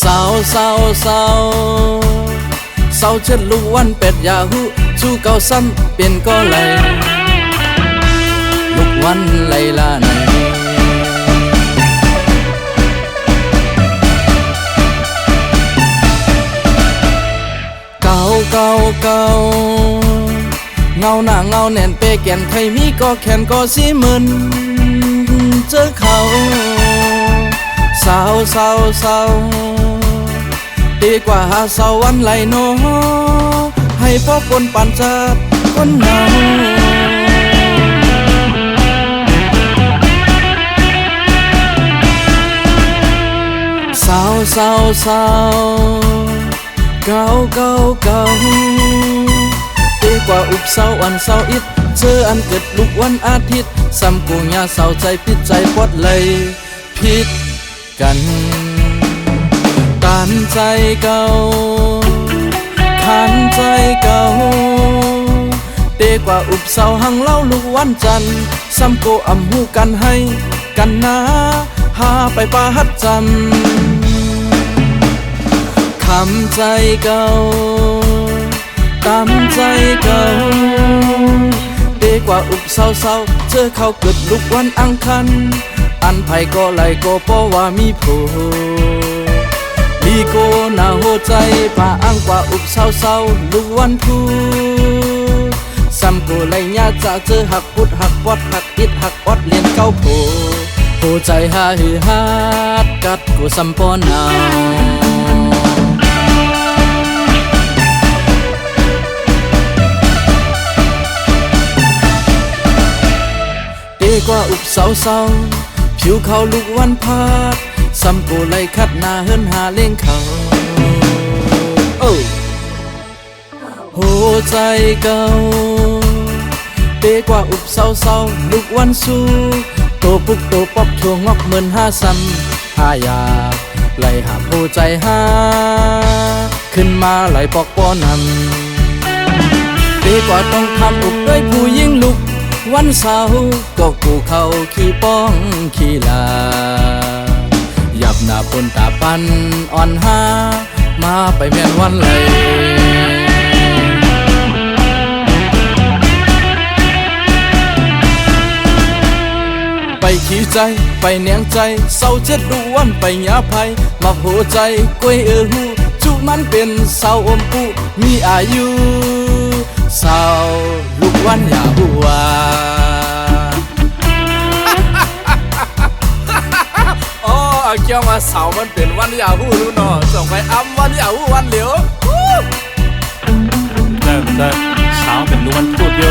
สาวสาวสาวสาวเช็ดลูกวันเป็ดยาหูชูเก่าซ้ำเป็นก็ไหลลูกวันไหลลาไหนเก่าเก่าเก่าเงาหน้าเงาแน่นเปแก่นใครมีก็แขนก็สีมึนเจอเขาสาวสาวสาวดีกว่าหาสาววันไหลโนให้พ่อคนปั่นจัดคนเนาสาวสาวสาวเก่าเก่าเก่าดีกว่าอุบเศร้าอันเศร้าอิดเจออันเกิดลูกวันอาทิตย์ซ้ำกูยาเศร้าใจพิษใจปวดเลยพิษกันตันใจเก่าขันใจเก่าดีกว่าอุบเศร้าหังเล่าลูกวันจันทร์ซ้ำกูอำหูกันให้กันนะหาไปป่าฮัดจำคำใจเก่าตามใจเก่าดีกว่าอุบเศร้าเศร้าเจอเขาเกิดลูกวันอังคันอันไผก็ไหลก็เพราะว่ามีผู้ดีโกหน้าหัวใจป่าอังกว่าอุบเศร้าเศร้าลูกวันผู้ซ้ำกูไหลยาจะเจอหักพุดหักปอดหักอิดหักปอดเลียนเก้าโผหัวใจหาหือฮัดกัดกูซ้ำปอนเอาดีกว่าอุบเศร้าเศร้าผิวเขาลูกวันพาดซ้ำกูเลยคัดหน้าเฮิรนหาเลี้ยงเขาหัวใจเก่าดีกว่าอุบเศร้าเศร้าลูกวันสู้โตปุกโตป๊อบช่วงงอกเหมือนซ้ำอยากไหลหาหัวใจหาขึ้นมาไหลปอกป้อนำดีกว่าต้องทำอุบด้วยผู้หญิงลูกวันเสาร์ก็กูเข้าขี้ป้องขี้ลาหยับหน้าปนตาปันอ่อนหามาไปแม่นวันไหลไปขี้ใจไปเนียงใจเศร้าเจ็ดดูวันไปหยาภัยมาหัวใจกล้วยหูจุมันเป็นสาวอมปูมีอายุสาวลูกวันอย่าหัวอ๋อเกี่ยวมาสาวมันเป็นวันอย่าหูรู้เนาะส่งไปอ้ำวันอย่าหูวันเหลียวได้สาวเป็นลูกวันพูดโย